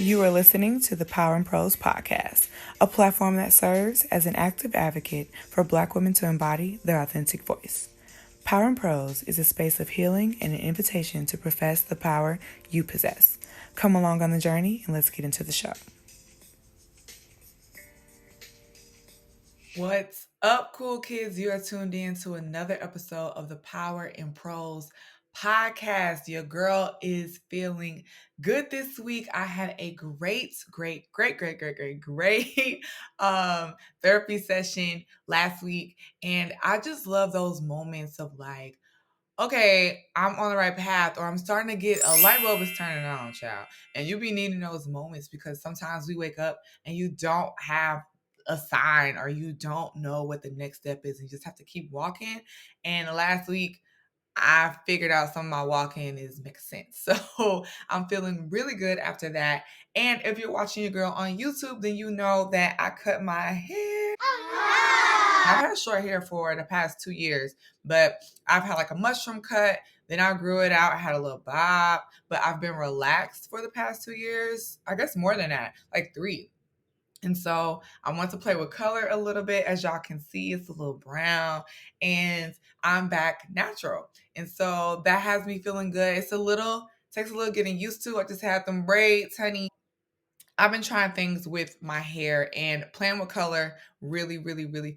You are listening to the Power and Prose podcast, a platform that serves as an active advocate for Black women to embody their authentic voice. Power and Prose is a space of healing and an invitation to profess the power you possess. Come along on the journey and let's get into the show. What's up, cool kids? You are tuned in to another episode of the Power and Prose podcast. Your girl is feeling good this week. I had a great therapy session last week, and I just love those moments of like, okay, I'm on the right path, or I'm starting to get a light bulb is turning on, child. And you be needing those moments because sometimes we wake up and you don't have a sign or you don't know what the next step is. And you just have to keep walking. And last week, I figured out some of my walking is making sense. So I'm feeling really good after that. And if you're watching your girl on YouTube, then you know that I cut my hair. I've had short hair for the past 2 years, but I've had like a mushroom cut. Then I grew it out. I had a little bob, but I've been relaxed for the past 2 years. I guess more than that, like 3. And so I want to play with color a little bit. As y'all can see, it's a little brown and I'm back natural. And so that has me feeling good. Takes a little getting used to. I just had them braids, honey. I've been trying things with my hair, and playing with color really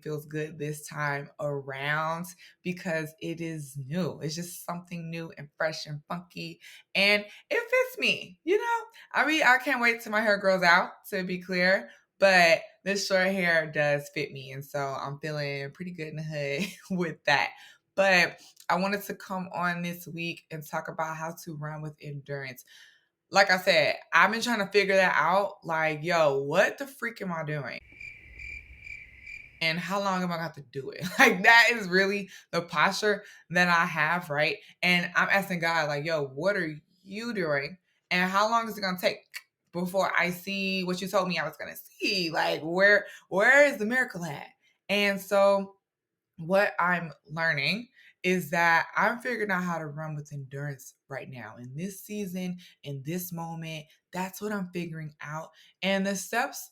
feels good this time around because it is new. It's just something new and fresh and funky, and it fits me, you know? I can't wait till my hair grows out, to be clear, but this short hair does fit me, and so I'm feeling pretty good in the hood with that. But I wanted to come on this week and talk about how to run with endurance. Like I said, I've been trying to figure that out. Like, yo, what the freak am I doing? And how long am I going to have to do it? Like, that is really the posture that I have, right? And I'm asking God, like, yo, what are you doing? And how long is it going to take before I see what you told me I was going to see? Like, where is the miracle at? And so what I'm learning is that I'm figuring out how to run with endurance right now in this season, in this moment. That's what I'm figuring out. And the steps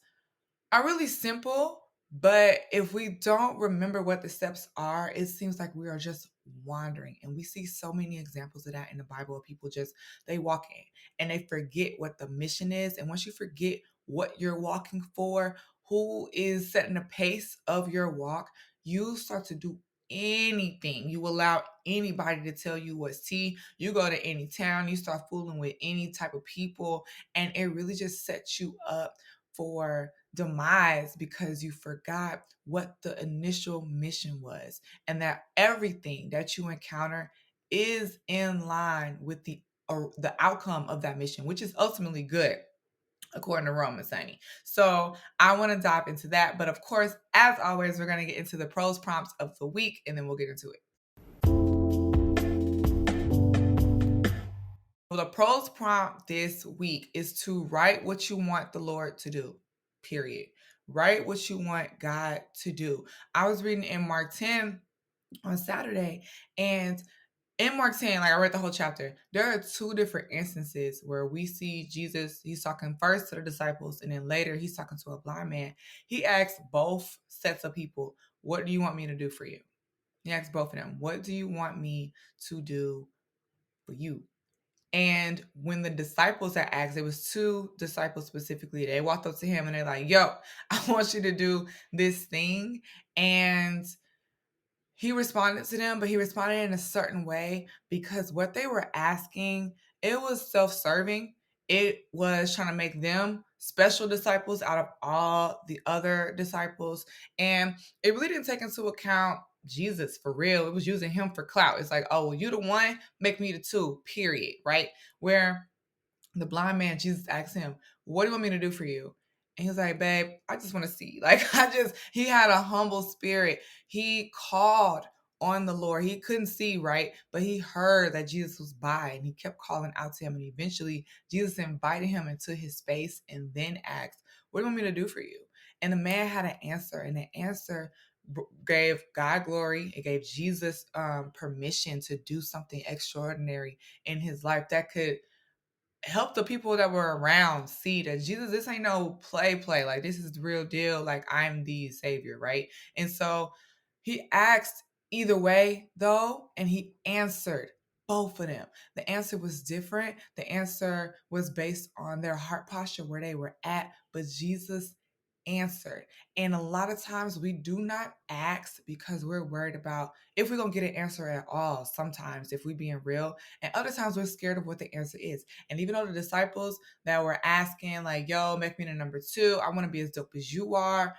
are really simple, but if we don't remember what the steps are, it seems like we are just wandering. And we see so many examples of that in the Bible of people just, they walk in and they forget what the mission is. And once you forget what you're walking for, who is setting the pace of your walk, you start to do anything. You allow anybody to tell you what's tea. You go to any town, you start fooling with any type of people, and it really just sets you up for demise because you forgot what the initial mission was, and that everything that you encounter is in line with the outcome of that mission, which is ultimately good according to Romans, honey. So I want to dive into that. But of course, as always, we're going to get into the prose prompts of the week and then we'll get into it. Well, the prose prompt this week is to write what you want the Lord to do, period. Write what you want God to do. I was reading in Mark 10 on Saturday, and in Mark 10, like I read the whole chapter, there are 2 different instances where we see Jesus, he's talking first to the disciples, and then later he's talking to a blind man. He asks both sets of people, what do you want me to do for you? He asks both of them, what do you want me to do for you? And when the disciples are asked, it was 2 disciples specifically, they walked up to him and they're like, yo, I want you to do this thing. And he responded to them, but he responded in a certain way because what they were asking, it was self-serving. It was trying to make them special disciples out of all the other disciples. And it really didn't take into account Jesus for real. It was using him for clout. It's like, oh, well, you the one, make me the 2, period, right? Where the blind man, Jesus asked him, what do you want me to do for you? And he was like, babe, I just want to see. Like, he had a humble spirit. He called on the Lord. He couldn't see, right? But he heard that Jesus was by and he kept calling out to him. And eventually Jesus invited him into his space and then asked, what do you want me to do for you? And the man had an answer, and the answer gave God glory. It gave Jesus permission to do something extraordinary in his life that could help the people that were around see that Jesus, this ain't no play. Like, this is the real deal. Like, I'm the savior, right? And so he asked either way, though, and he answered both of them. The answer was different. The answer was based on their heart posture, where they were at, but Jesus answered. And a lot of times we do not ask because we're worried about if we're going to get an answer at all, sometimes, if we being real. And other times we're scared of what the answer is. And even though the disciples that were asking, like, yo, make me the number two, I want to be as dope as you are,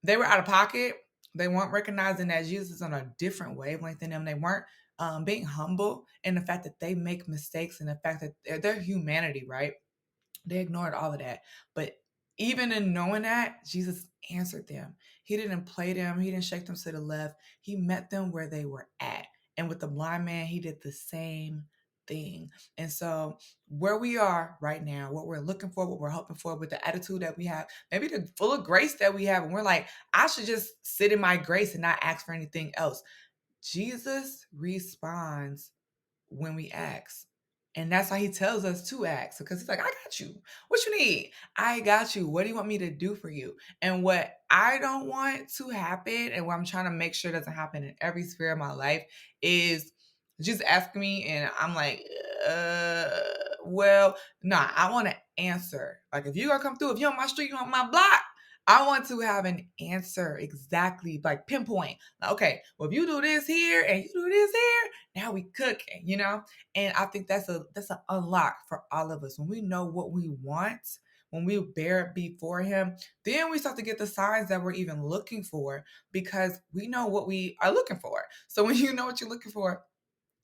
they were out of pocket. They weren't recognizing that Jesus is on a different wavelength than them. They weren't being humble in the fact that they make mistakes and the fact that their humanity, right? They ignored all of that. But even in knowing that, Jesus answered them. He didn't play them, he didn't shake them to the left. He met them where they were at. And with the blind man, he did the same thing. And so, where we are right now, what we're looking for, what we're hoping for, with the attitude that we have, maybe the full of grace that we have, and we're like, I should just sit in my grace and not ask for anything else. Jesus responds when we ask. And that's why he tells us to ask, because he's like, I got you. What you need? I got you. What do you want me to do for you? And what I don't want to happen, and what I'm trying to make sure doesn't happen in every sphere of my life, is just asking me, and I'm like, well, nah, I want to answer. Like, if you're going to come through, if you're on my street, you're on my block, I want to have an answer exactly, like pinpoint. Like, okay, well, if you do this here and you do this here, now we cooking, you know? And I think that's an unlock for all of us. When we know what we want, when we bear it before him, then we start to get the signs that we're even looking for, because we know what we are looking for. So when you know what you're looking for,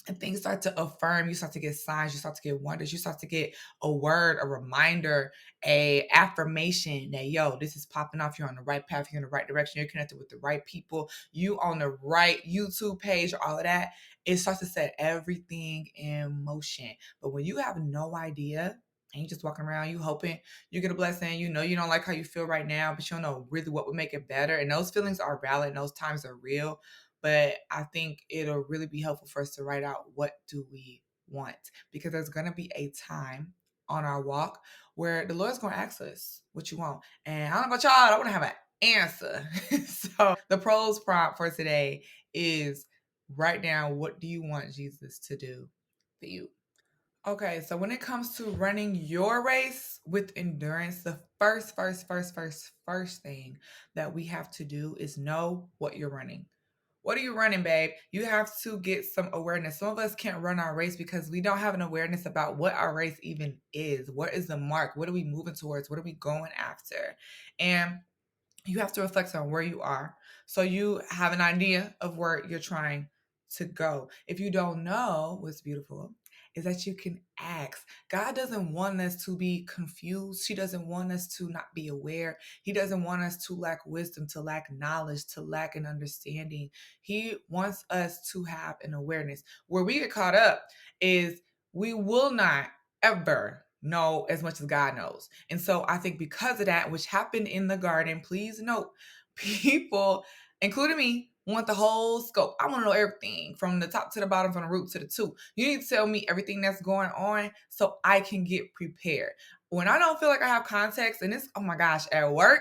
and things start to affirm, you start to get signs, you start to get wonders, you start to get a word, a reminder, a affirmation that, yo, this is popping off, you're on the right path, you're in the right direction, you're connected with the right people, you on the right YouTube page, all of that. It starts to set everything in motion. But when you have no idea and you just walking around, you hoping you get a blessing, you know you don't like how you feel right now, but you don't know really what would make it better, and those feelings are valid and those times are real. But I think it'll really be helpful for us to write out, what do we want? Because there's going to be a time on our walk where the Lord's going to ask us what you want. And I don't know about y'all, I want to have an answer. So the prose prompt for today is, write down, what do you want Jesus to do for you? Okay, so when it comes to running your race with endurance, the first thing that we have to do is know what you're running. What are you running, babe? You have to get some awareness. Some of us can't run our race because we don't have an awareness about what our race even is. What is the mark? What are we moving towards? What are we going after? And you have to reflect on where you are, so you have an idea of where you're trying to go. If you don't know, what's beautiful is that you can ask. God doesn't want us to be confused. He doesn't want us to not be aware. He doesn't want us to lack wisdom, to lack knowledge, to lack an understanding. He wants us to have an awareness. Where we get caught up is we will not ever know as much as God knows. And so I think because of that, which happened in the garden, please note, people, including me, want the whole scope. I want to know everything from the top to the bottom, from the root to the tooth. You need to tell me everything that's going on so I can get prepared. When I don't feel like I have context, and it's, oh my gosh, at work,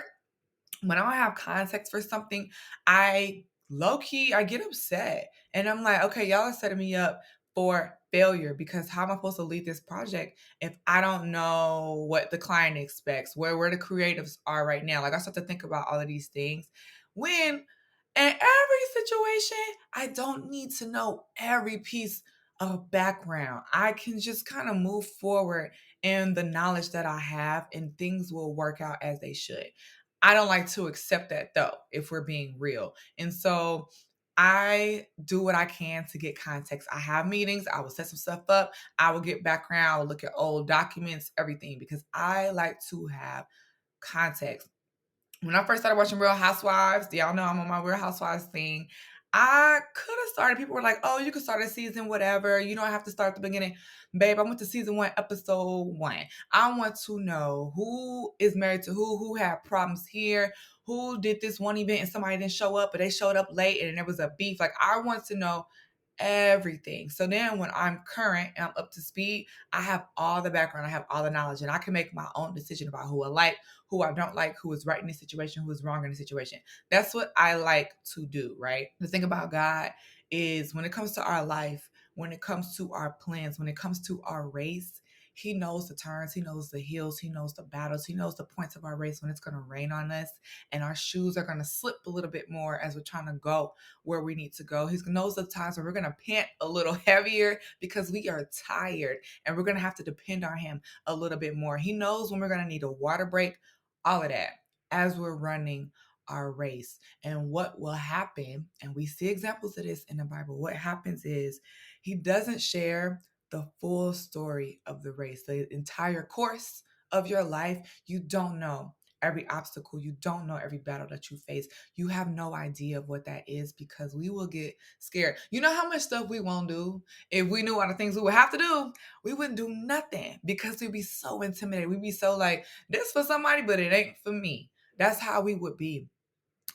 when I don't have context for something, I low key, I get upset. And I'm like, okay, y'all are setting me up for failure, because how am I supposed to lead this project if I don't know what the client expects, where the creatives are right now? Like, I start to think about all of these things, when in every situation, I don't need to know every piece of background. I can just kind of move forward in the knowledge that I have, and things will work out as they should. I don't like to accept that, though, if we're being real. And so I do what I can to get context. I have meetings, I will set some stuff up, I will get background, I will look at old documents, everything, because I like to have context. When I first started watching Real Housewives, y'all know I'm on my Real Housewives thing. I could have started, people were like, oh, you could start a season, whatever. You don't have to start at the beginning. Babe, I went to season 1, episode 1. I want to know who is married to who had problems here, who did this one event and somebody didn't show up, but they showed up late and there was a beef. Like, I want to know everything. So then when I'm current and I'm up to speed, I have all the background, I have all the knowledge, and I can make my own decision about who I like, who I don't like, who is right in this situation, who is wrong in the situation. That's what I like to do, right? The thing about God is when it comes to our life, when it comes to our plans, when it comes to our race, he knows the turns, he knows the hills, he knows the battles, he knows the points of our race when it's going to rain on us and our shoes are going to slip a little bit more as we're trying to go where we need to go. He knows the times when we're going to pant a little heavier because we are tired and we're going to have to depend on him a little bit more. He knows when we're going to need a water break, all of that as we're running our race. And what will happen, and we see examples of this in the Bible, what happens is he doesn't share the full story of the race, the entire course of your life. You don't know every obstacle. You don't know every battle that you face. You have no idea of what that is because we will get scared. You know how much stuff we won't do? If we knew all the things we would have to do, we wouldn't do nothing because we'd be so intimidated. We'd be so like, this for somebody, but it ain't for me. That's how we would be.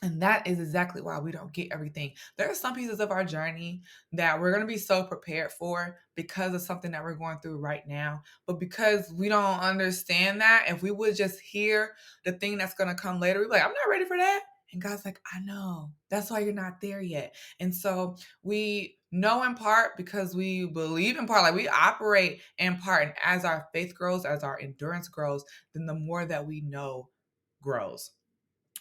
And that is exactly why we don't get everything. There are some pieces of our journey that we're going to be so prepared for because of something that we're going through right now. But because we don't understand that, if we would just hear the thing that's going to come later, we'd be like, I'm not ready for that. And God's like, I know. That's why you're not there yet. And so we know in part because we believe in part, like we operate in part. And as our faith grows, as our endurance grows, then the more that we know grows.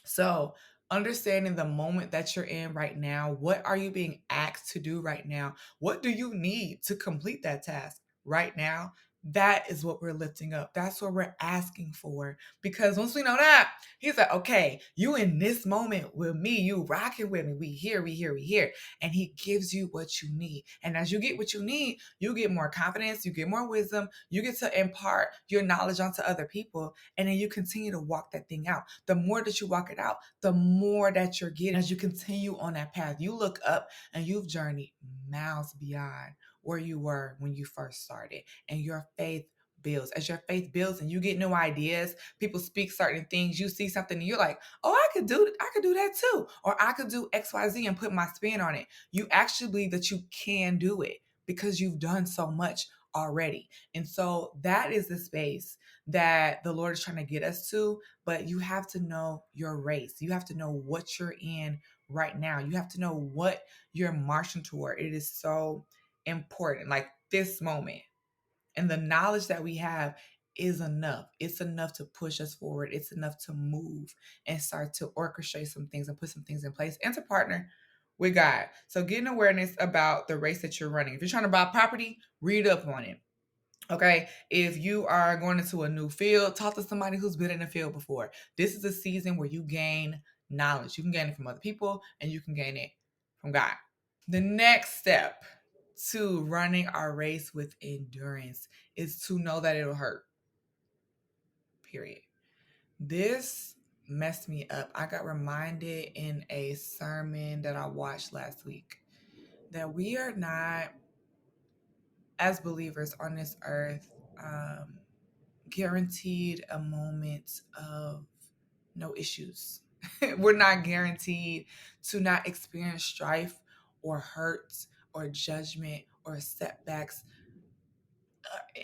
So, understanding the moment that you're in right now, what are you being asked to do right now? What do you need to complete that task right now? That is what we're lifting up. That's what we're asking for. Because once we know that, he's like, okay, you in this moment with me, you rocking with me. We here, we here, we here. And he gives you what you need. And as you get what you need, you get more confidence, you get more wisdom, you get to impart your knowledge onto other people. And then you continue to walk that thing out. The more that you walk it out, the more that you're getting as you continue on that path. You look up and you've journeyed miles beyond where you were when you first started, and your faith builds. As your faith builds and you get new ideas, people speak certain things, you see something and you're like, oh, I could do that too. Or I could do XYZ and put my spin on it. You actually believe that you can do it because you've done so much already. And so that is the space that the Lord is trying to get us to. But you have to know your race. You have to know what you're in right now. You have to know what you're marching toward. It is so important. Like this moment and the knowledge that we have is enough. It's enough to push us forward. It's enough to move and start to orchestrate some things and put some things in place and to partner with God. So getting awareness about the race that you're running. If you're trying to buy property, read up on it. Okay, if you are going into a new field, talk to somebody who's been in the field before. This is a season where you gain knowledge. You can gain it from other people and you can gain it from God. The next step to running our race with endurance is to know that it'll hurt. Period. This messed me up. I got reminded in a sermon that I watched last week that we are not, as believers on this earth, guaranteed a moment of no issues. We're not guaranteed to not experience strife or hurt or judgment or setbacks,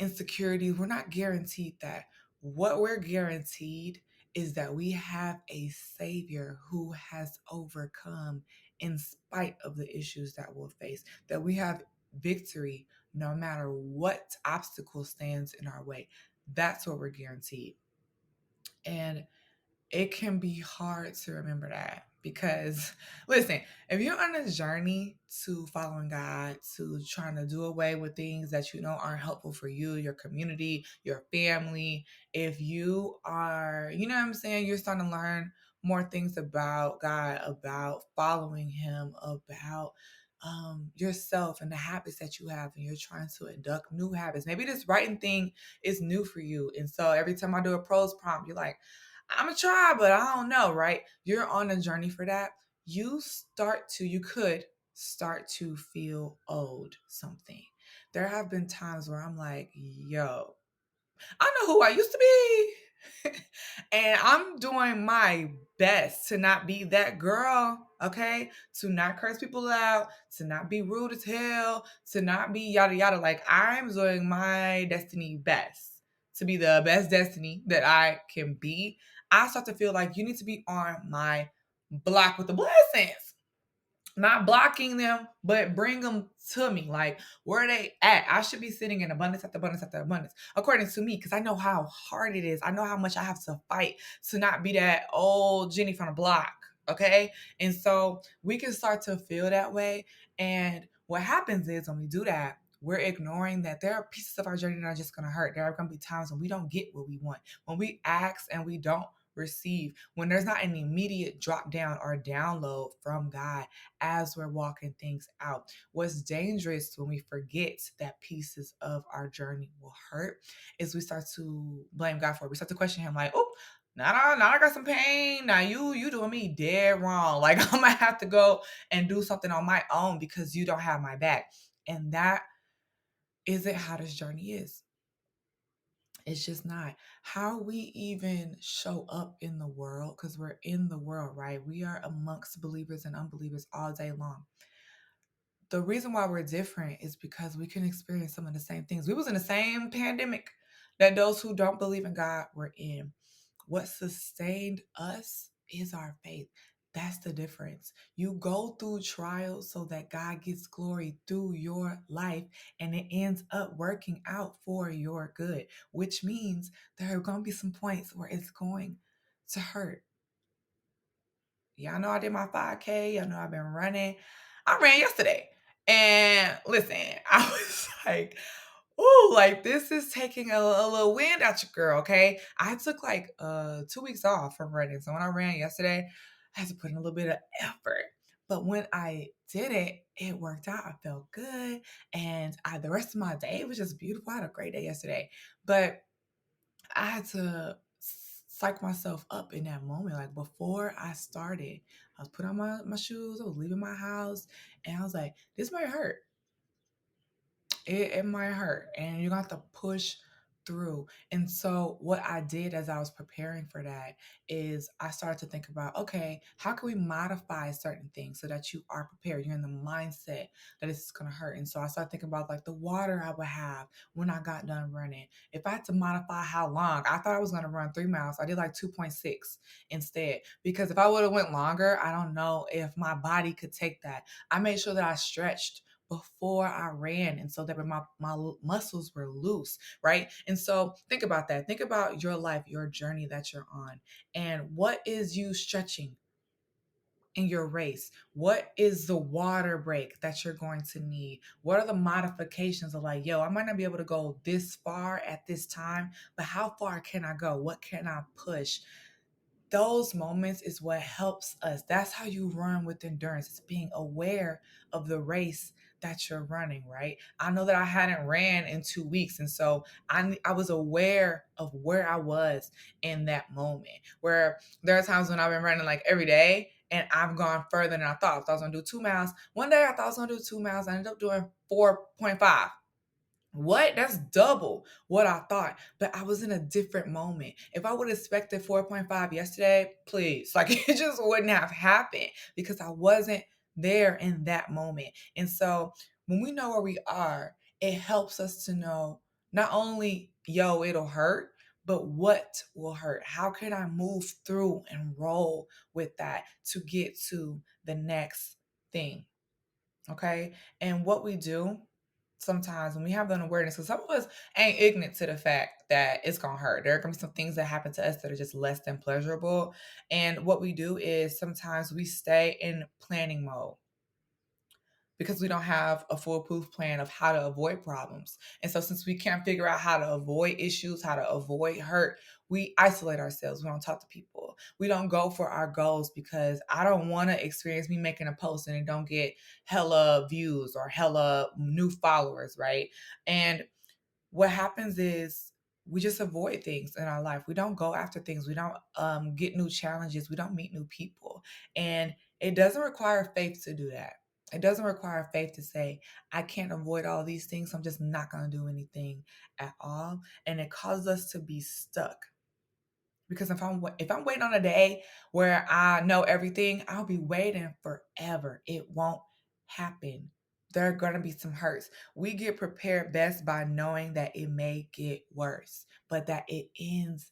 insecurities. We're not guaranteed that. What we're guaranteed is that we have a Savior who has overcome in spite of the issues that we'll face, that we have victory no matter what obstacle stands in our way. That's what we're guaranteed. And it can be hard to remember that because, listen, if you're on a journey to following God, to trying to do away with things that you know aren't helpful for you, your community, your family, if you are, you know what I'm saying, you're starting to learn more things about God, about following Him, about yourself and the habits that you have, and you're trying to induct new habits. Maybe this writing thing is new for you. And so every time I do a prose prompt, you're like, I'm gonna try, but I don't know, right? You're on a journey for that. You could start to feel owed something. There have been times where I'm like, yo, I know who I used to be. And I'm doing my best to not be that girl. Okay, to not curse people out, to not be rude as hell, to not be yada yada. Like, I'm doing my destiny best to be the best destiny that I can be. I start to feel like you need to be on my block with the blessings, not blocking them, but bring them to me. Like, where are they at? I should be sitting in abundance after abundance after abundance, according to me, because I know how hard it is. I know how much I have to fight to not be that old Jenny from the block. Okay. And so we can start to feel that way. And what happens is when we do that, we're ignoring that there are pieces of our journey that are just going to hurt. There are going to be times when we don't get what we want, when we ask and we don't receive, when there's not an immediate drop down or download from God as we're walking things out. What's dangerous when we forget that pieces of our journey will hurt is we start to blame God for it. We start to question him like, oh, now I got some pain. Now you doing me dead wrong. Like, I'm gonna have to go and do something on my own because you don't have my back. And that isn't how this journey is. It's just not. How we even show up in the world, because we're in the world, right? We are amongst believers and unbelievers all day long. The reason why we're different is because we can experience some of the same things. We was in the same pandemic that those who don't believe in God were in. What sustained us is our faith. That's the difference. You go through trials so that God gets glory through your life, and it ends up working out for your good, which means there are going to be some points where it's going to hurt. Y'all know I did my 5K. Y'all know I've been running. I ran yesterday. And listen, I was like, ooh, like this is taking a little wind out your girl, okay? I took like 2 weeks off from running. So when I ran yesterday, I had to put in a little bit of effort. But when I did it, it worked out. I felt good. And the rest of my day was just beautiful. I had a great day yesterday. But I had to psych myself up in that moment. Like, before I started, I was putting on my shoes, I was leaving my house, and I was like, this might hurt. It might hurt, and you're gonna have to push through. And so what I did as I was preparing for that is I started to think about, okay, how can we modify certain things so that you are prepared? You're in the mindset that this is gonna hurt. And so I started thinking about like the water I would have when I got done running. If I had to modify how long, I thought I was gonna run 3 miles. I did like 2.6 instead. Because if I would have went longer, I don't know if my body could take that. I made sure that I stretched before I ran, and so that my muscles were loose, right? And so think about that. Think about your life, your journey that you're on, and what is you stretching in your race? What is the water break that you're going to need? What are the modifications of like, yo, I might not be able to go this far at this time, but how far can I go? What can I push? Those moments is what helps us. That's how you run with endurance. It's being aware of the race that you're running, right? I know that I hadn't ran in 2 weeks. And so I was aware of where I was in that moment. Where there are times when I've been running like every day and I've gone further than I thought. I thought I was gonna do 2 miles. One day I thought I was gonna do 2 miles. I ended up doing 4.5. What? That's double what I thought. But I was in a different moment. If I would have expected 4.5 yesterday, please, like it just wouldn't have happened because I wasn't there in that moment. And so when we know where we are, it helps us to know not only, yo, it'll hurt, but what will hurt? How can I move through and roll with that to get to the next thing? Okay. And what we do sometimes when we have that awareness, because some of us ain't ignorant to the fact that it's gonna hurt. There are gonna be some things that happen to us that are just less than pleasurable. And what we do is sometimes we stay in planning mode because we don't have a foolproof plan of how to avoid problems. And so since we can't figure out how to avoid issues, how to avoid hurt, we isolate ourselves. We don't talk to people. We don't go for our goals because I don't want to experience me making a post and it don't get hella views or hella new followers, right? And what happens is we just avoid things in our life. We don't go after things. We don't get new challenges. We don't meet new people. And it doesn't require faith to do that. It doesn't require faith to say, I can't avoid all these things. So I'm just not going to do anything at all. And it causes us to be stuck Because if I'm waiting on a day where I know everything, I'll be waiting forever. It won't happen. There are going to be some hurts. We get prepared best by knowing that it may get worse, but that it ends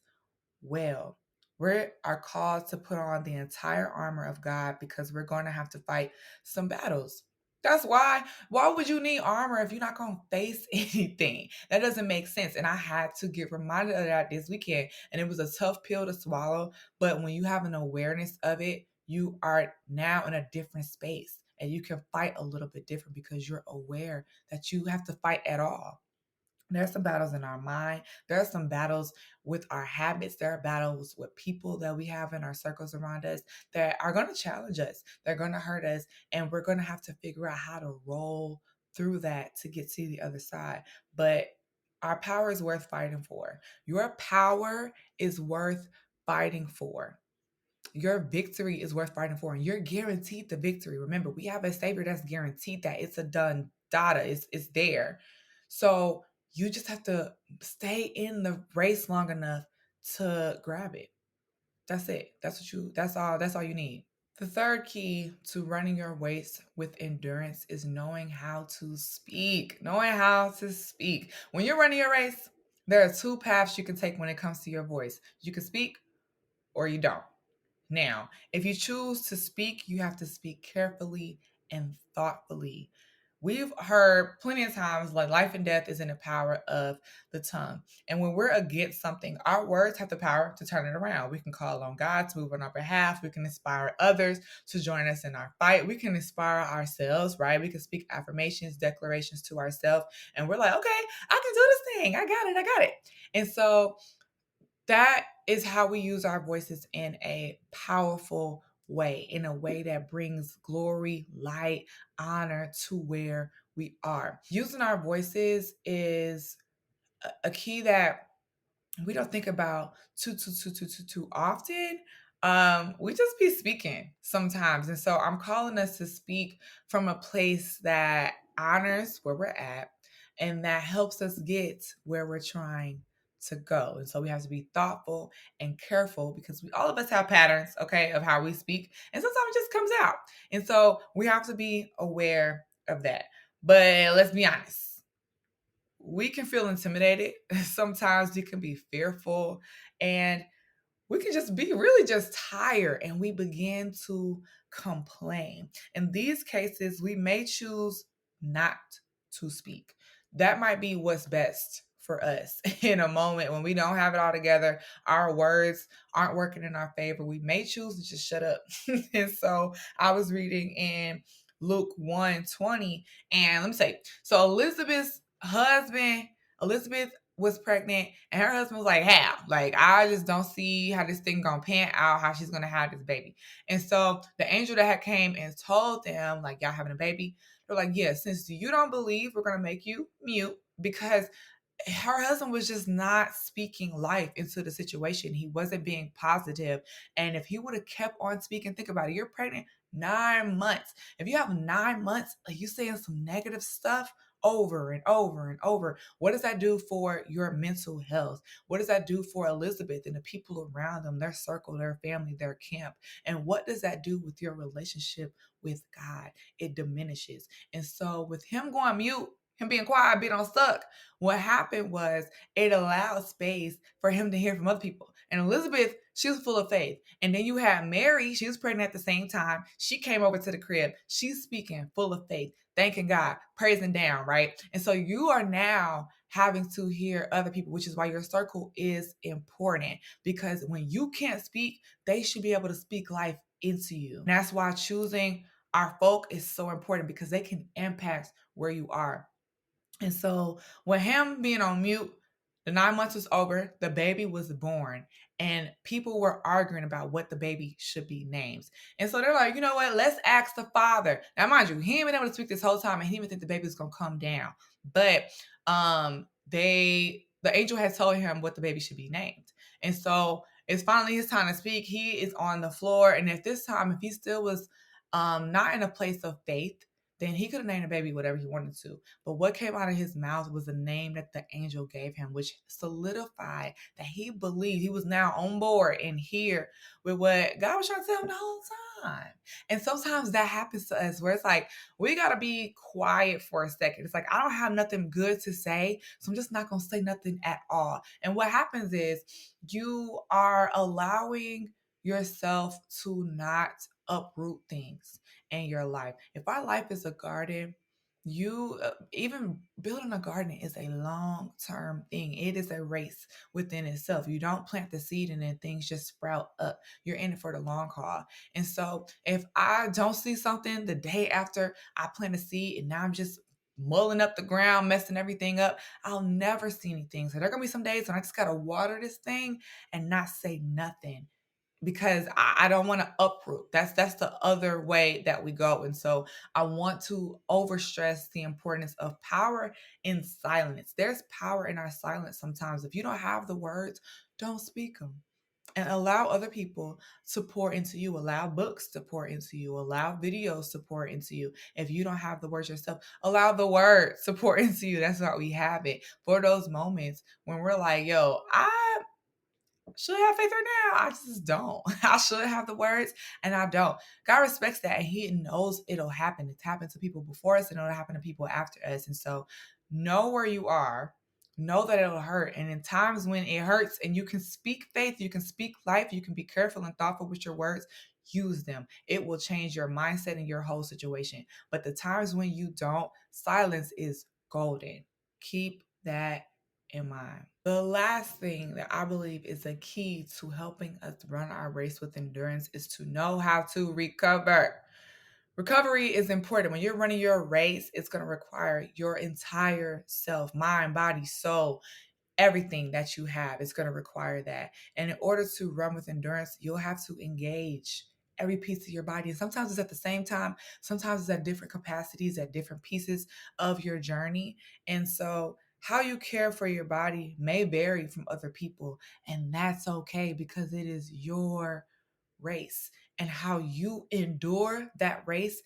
well. We are called to put on the entire armor of God because we're going to have to fight some battles. That's why. Why would you need armor if you're not going to face anything? That doesn't make sense. And I had to get reminded of that this weekend. And it was a tough pill to swallow. But when you have an awareness of it, you are now in a different space. And you can fight a little bit different because you're aware that you have to fight at all. There's some battles in our mind. There are some battles with our habits. There are battles with people that we have in our circles around us that are going to challenge us. They're going to hurt us. And we're going to have to figure out how to roll through that to get to the other side. But our power is worth fighting for. Your power is worth fighting for. Your victory is worth fighting for, and you're guaranteed the victory. Remember, we have a savior that's guaranteed that it's a done data. It's there. So you just have to stay in the race long enough to grab it. That's it. That's all you need. The third key to running your race with endurance is knowing how to speak. Knowing how to speak. When you're running your race, there are two paths you can take when it comes to your voice. You can speak or you don't. Now, if you choose to speak, you have to speak carefully and thoughtfully. We've heard plenty of times like life and death is in the power of the tongue. And when we're against something, our words have the power to turn it around. We can call on God to move on our behalf. We can inspire others to join us in our fight. We can inspire ourselves, right? We can speak affirmations, declarations to ourselves. And we're like, okay, I can do this thing. I got it. I got it. And so that is how we use our voices in a powerful way, in a way that brings glory, light, honor to where we are. Using our voices is a key that we don't think about too often. We just be speaking sometimes. And so I'm calling us to speak from a place that honors where we're at and that helps us get where we're trying to go. And so we have to be thoughtful and careful because all of us have patterns, okay, of how we speak. And sometimes it just comes out. And so we have to be aware of that. But let's be honest, we can feel intimidated. Sometimes we can be fearful and we can just be really just tired and we begin to complain. In these cases, we may choose not to speak. That might be what's best for us in a moment when we don't have it all together. Our words aren't working in our favor. We may choose to just shut up. And so I was reading in Luke 1:20, and let me say, so Elizabeth was pregnant and her husband was like, how? Like, I just don't see how this thing gonna pan out, how she's gonna have this baby. And so the angel that had came and told them, like, y'all having a baby, they're like, yeah, since you don't believe, we're gonna make you mute because her husband was just not speaking life into the situation. He wasn't being positive. And if he would have kept on speaking, think about it, you're pregnant 9 months. If you have 9 months, like you saying some negative stuff over and over and over, what does that do for your mental health? What does that do for Elizabeth and the people around them, their circle, their family, their camp? And what does that do with your relationship with God? It diminishes. And so with him going mute, him being quiet, being unstuck, what happened was it allowed space for him to hear from other people. And Elizabeth, she was full of faith. And then you had Mary, she was pregnant at the same time. She came over to the crib. She's speaking full of faith, thanking God, praising down, right? And so you are now having to hear other people, which is why your circle is important. Because when you can't speak, they should be able to speak life into you. And that's why choosing our folk is so important because they can impact where you are. And so with him being on mute, the 9 months was over, the baby was born, and people were arguing about what the baby should be named. And so they're like, you know what, let's ask the father. Now, mind you, he ain't been able to speak this whole time, and he didn't even think the baby was gonna come down. But the angel had told him what the baby should be named. And so it's finally his time to speak. He is on the floor, and if this time, if he still was not in a place of faith, then he could have named the baby whatever he wanted to. But what came out of his mouth was the name that the angel gave him, which solidified that he believed he was now on board and here with what God was trying to tell him the whole time. And sometimes that happens to us where it's like, we got to be quiet for a second. It's like, I don't have nothing good to say, so I'm just not going to say nothing at all. And what happens is you are allowing yourself to not uproot things in your life. If our life is a garden, you even building a garden is a long term thing. It is a race within itself. You don't plant the seed and then things just sprout up. You're in it for the long haul. And so if I don't see something the day after I plant a seed and now I'm just mulling up the ground, messing everything up, I'll never see anything. So there are gonna be some days when I just gotta water this thing and not say nothing because I don't want to uproot. That's the other way that we go. And so I want to overstress the importance of power in silence. There's power in our silence sometimes. If you don't have the words, don't speak them. And allow other people to pour into you. Allow books to pour into you. Allow videos to pour into you. If you don't have the words yourself, allow the words to pour into you. That's why we have it. For those moments when we're like, yo, I should have faith right now. I just don't. I should have the words and I don't. God respects that and He knows it'll happen. It's happened to people before us and it'll happen to people after us. And so know where you are. Know that it'll hurt. And in times when it hurts and you can speak faith, you can speak life, you can be careful and thoughtful with your words, use them. It will change your mindset and your whole situation. But the times when you don't, silence is golden. Keep that in mind. The last thing that I believe is a key to helping us run our race with endurance is to know how to recover. Recovery is important. When you're running your race, it's going to require your entire self, mind, body, soul, everything that you have is going to require that. And in order to run with endurance, you'll have to engage every piece of your body. And sometimes it's at the same time, sometimes it's at different capacities, at different pieces of your journey. And so, how you care for your body may vary from other people, and that's okay because it is your race. And how you endure that race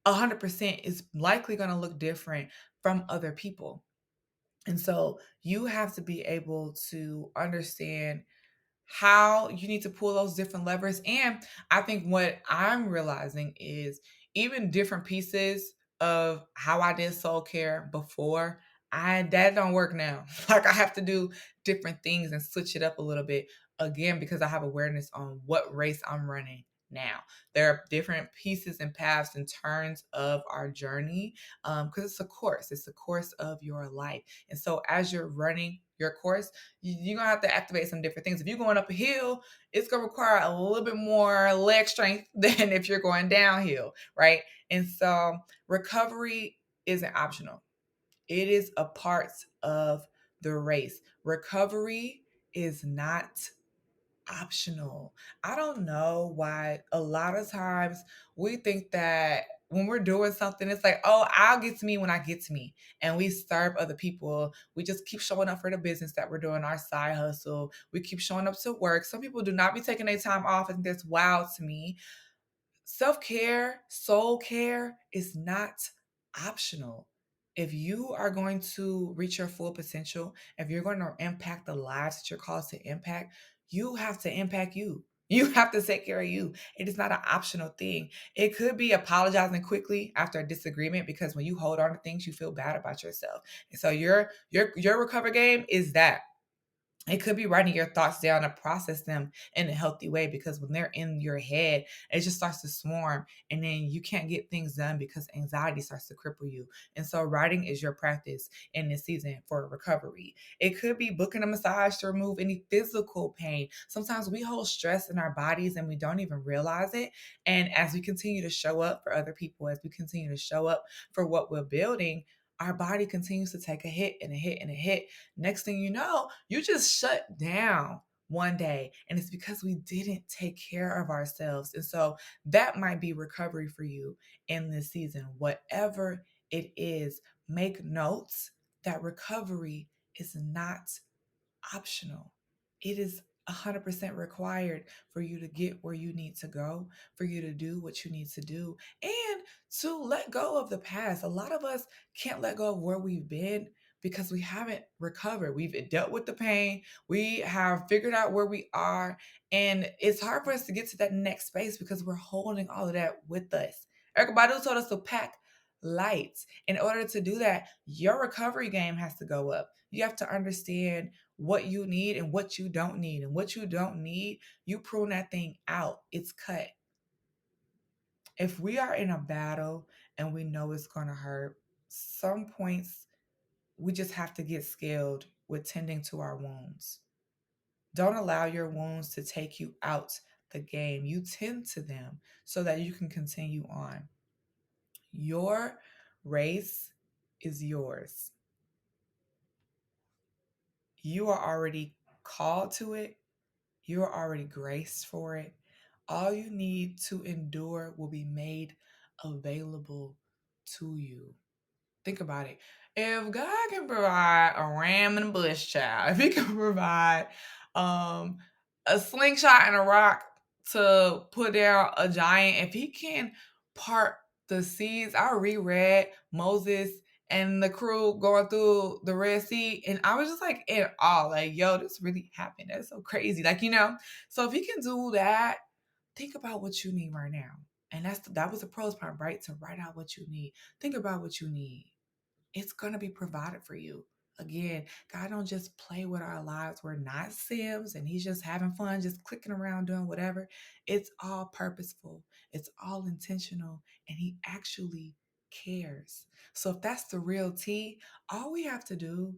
100% is likely going to look different from other people. And so you have to be able to understand how you need to pull those different levers. And I think what I'm realizing is even different pieces of how I did soul care before, I that don't work now. Like I have to do different things and switch it up a little bit again because I have awareness on what race I'm running now. There are different pieces and paths and turns of our journey because it's a course of your life. And so as you're running your course, you're gonna have to activate some different things. If you're going up a hill, it's gonna require a little bit more leg strength than if you're going downhill, right? And so recovery isn't optional. It is a part of the race. Recovery is not optional. I don't know why a lot of times we think that when we're doing something, it's like, oh, I'll get to me when I get to me. And we serve other people. We just keep showing up for the business that we're doing, our side hustle. We keep showing up to work. Some people do not be taking their time off, and that's wild to me. Self-care, soul care is not optional. If you are going to reach your full potential, if you're going to impact the lives that you're called to impact, you have to impact you. You have to take care of you. It is not an optional thing. It could be apologizing quickly after a disagreement because when you hold on to things, you feel bad about yourself. And so your recovery game is that. It could be writing your thoughts down and process them in a healthy way because when they're in your head, it just starts to swarm and then you can't get things done because anxiety starts to cripple you. And so writing is your practice in this season for recovery. It could be booking a massage to remove any physical pain. Sometimes we hold stress in our bodies and we don't even realize it. And as we continue to show up for other people, as we continue to show up for what we're building, our body continues to take a hit and a hit and a hit. Next thing you know, you just shut down one day. And it's because we didn't take care of ourselves. And so that might be recovery for you in this season. Whatever it is, make notes that recovery is not optional. It is 100% required for you to get where you need to go, for you to do what you need to do, and to let go of the past. A lot of us can't let go of where we've been because we haven't recovered. We've dealt with the pain, we have figured out where we are, and it's hard for us to get to that next space because we're holding all of that with us. Erica Badu told us to pack light. In order to do that, your recovery game has to go up. You have to understand what you need and what you don't need. And what you don't need, you prune that thing out. It's cut. If we are in a battle and we know it's going to hurt, some points we just have to get skilled with tending to our wounds. Don't allow your wounds to take you out the game. You tend to them so that you can continue on. Your race is yours. You are already called to it. You are already graced for it. All you need to endure will be made available to you. Think about it. If God can provide a ram in a bush, child, if He can provide um, a slingshot and a rock to put down a giant, if He can part the seas, I reread Moses and the crew going through the Red Sea, and I was just like in awe, like, yo, this really happened. That's so crazy. Like, so if He can do that, think about what you need right now. And that was the pros part, right? To write out what you need. Think about what you need. It's gonna be provided for you. Again, God don't just play with our lives. We're not Sims and He's just having fun, just clicking around doing whatever. It's all purposeful. It's all intentional, and He actually cares. So if that's the real tea, all we have to do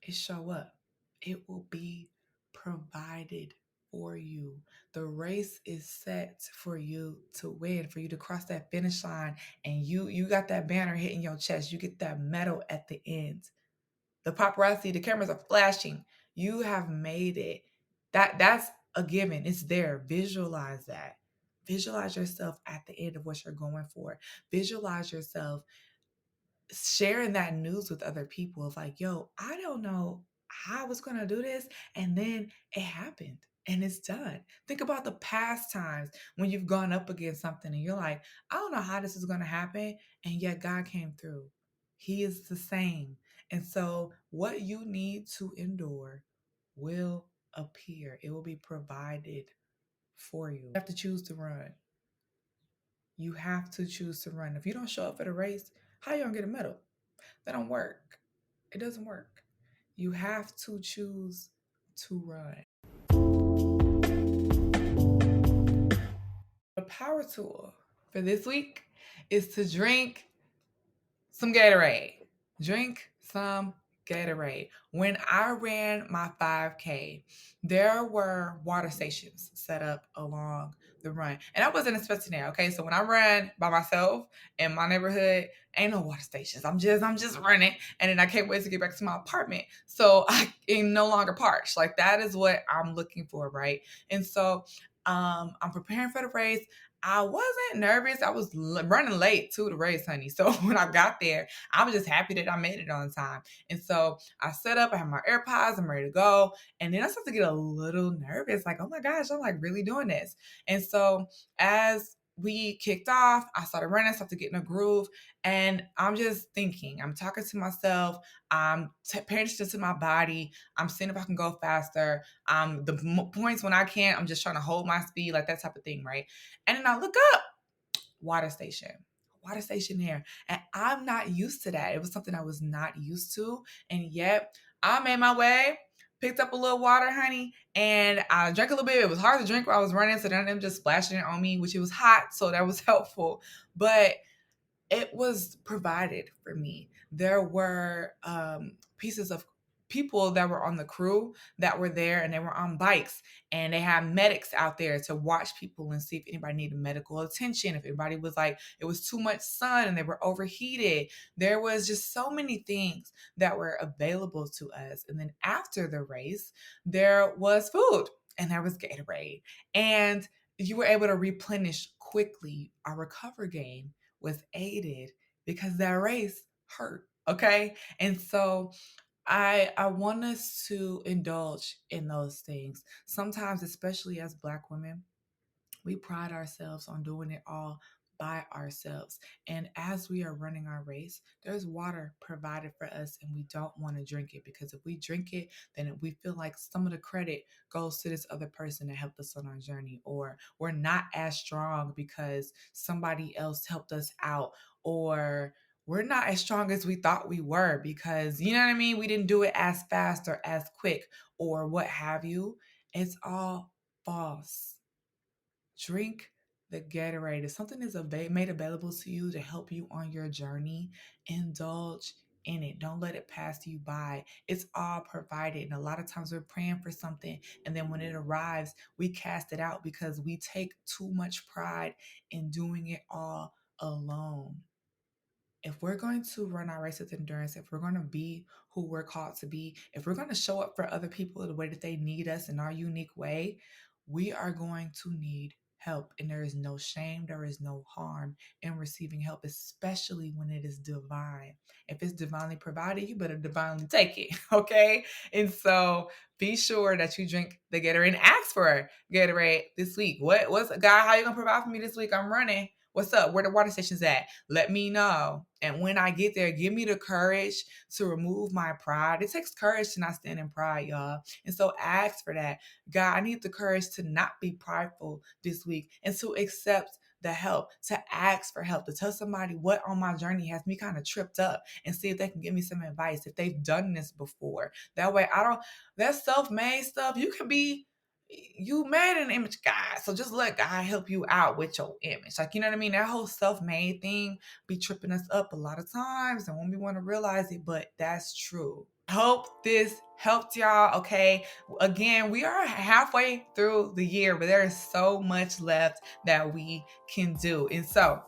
is show up. It will be provided for you. The race is set for you to win, for you to cross that finish line, and you got that banner hitting your chest. You get that medal at the end. The paparazzi, the cameras are flashing. You have made it. That's a given. It's there. Visualize that. Visualize yourself at the end of what you're going for. Visualize yourself sharing that news with other people of like, yo, I don't know how I was going to do this. And then it happened and it's done. Think about the past times when you've gone up against something and you're like, I don't know how this is going to happen. And yet God came through. He is the same. And so what you need to endure will appear. It will be provided for you. You have to choose to run. You have to choose to run. If you don't show up for the race, how you gonna get a medal? That don't work. It doesn't work. You have to choose to run. The power tool for this week is to drink some Gatorade. Drink some Gatorade. When I ran my 5K, there were water stations set up along the run. And I wasn't expecting that. Okay. So when I ran by myself in my neighborhood, ain't no water stations. I'm just running. And then I can't wait to get back to my apartment. So I am no longer parched. Like that is what I'm looking for, right? And so I'm preparing for the race. I wasn't nervous. I was running late to the race, honey. So when I got there, I was just happy that I made it on time. And so I set up, I have my AirPods, I'm ready to go. And then I started to get a little nervous, like, oh my gosh, I'm like really doing this. And so as we kicked off, I started running, started to get in a groove. And I'm just thinking, I'm talking to myself, I'm paying attention to my body, I'm seeing if I can go faster. The points when I can't, I'm just trying to hold my speed, like that type of thing, right? And then I look up, water station there. And I'm not used to that. It was something I was not used to. And yet I made my way, picked up a little water, honey, and I drank a little bit. It was hard to drink while I was running, so none of them just splashing it on me, which it was hot, so that was helpful. But it was provided for me. There were pieces of people that were on the crew that were there, and they were on bikes, and they had medics out there to watch people and see if anybody needed medical attention, if anybody was like, it was too much sun and they were overheated. There was just so many things that were available to us. And then after the race, there was food and there was Gatorade, and you were able to replenish quickly. Our recover game was aided because that race hurt. Okay. And so I want us to indulge in those things. Sometimes, especially as Black women, we pride ourselves on doing it all by ourselves. And as we are running our race, there's water provided for us, and we don't want to drink it, because if we drink it, then we feel like some of the credit goes to this other person that helped us on our journey, or we're not as strong because somebody else helped us out, or we're not as strong as we thought we were because, you know what I mean, we didn't do it as fast or as quick or what have you. It's all false. Drink the Gatorade. If something is made available to you to help you on your journey, indulge in it. Don't let it pass you by. It's all provided. And a lot of times we're praying for something, and then when it arrives, we cast it out because we take too much pride in doing it all alone. If we're going to run our race with endurance, if we're going to be who we're called to be, if we're going to show up for other people the way that they need us in our unique way, we are going to need help. And there is no shame, there is no harm in receiving help, especially when it is divine. If it's divinely provided, you better divinely take it, okay? And so be sure that you drink the Gatorade and ask for Gatorade this week. What's God, how you gonna provide for me this week? I'm running. What's up? Where the water station's at? Let me know. And when I get there, give me the courage to remove my pride. It takes courage to not stand in pride, y'all. And so ask for that. God, I need the courage to not be prideful this week and to accept the help, to ask for help, to tell somebody what on my journey has me kind of tripped up and see if they can give me some advice, if they've done this before. That way, that self-made stuff, you made an image of God. So just let God help you out with your image. Like, you know what I mean? That whole self-made thing be tripping us up a lot of times, and when we want to realize it, but that's true. Hope this helped y'all. Okay. Again, we are halfway through the year, but there is so much left that we can do. And so,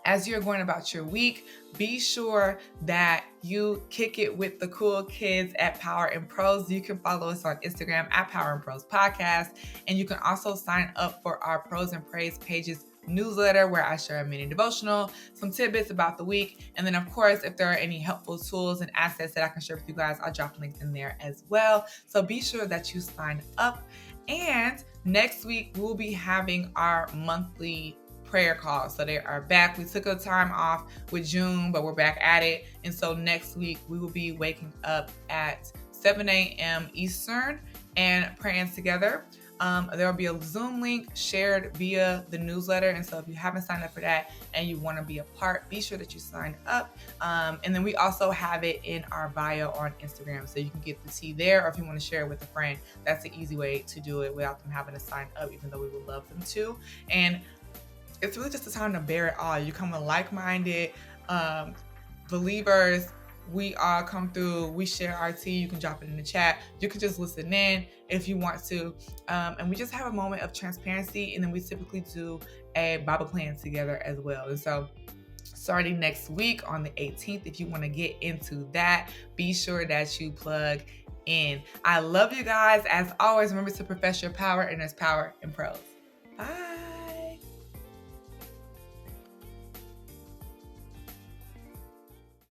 as you're going about your week, be sure that you kick it with the cool kids at Power and Prose. You can follow us on Instagram at Power and Prose Podcast. And you can also sign up for our Prose and Praise pages newsletter, where I share a mini devotional, some tidbits about the week. And then, of course, if there are any helpful tools and assets that I can share with you guys, I'll drop links in there as well. So be sure that you sign up. And next week, we'll be having our monthly prayer calls. So they are back. We took a time off with June, but we're back at it. And so next week we will be waking up at 7 a.m. Eastern and praying together. There will be a Zoom link shared via the newsletter. And so if you haven't signed up for that and you want to be a part, be sure that you sign up. And then we also have it in our bio on Instagram. So you can get the tea there, or if you want to share it with a friend, that's the easy way to do it without them having to sign up, even though we would love them to. And it's really just a time to bear it all. You come with like-minded believers. We all come through. We share our tea. You can drop it in the chat. You can just listen in if you want to. And we just have a moment of transparency. And then we typically do a Bible plan together as well. And so starting next week on the 18th, if you want to get into that, be sure that you plug in. I love you guys. As always, remember to profess your power, and there's power in prose. Bye.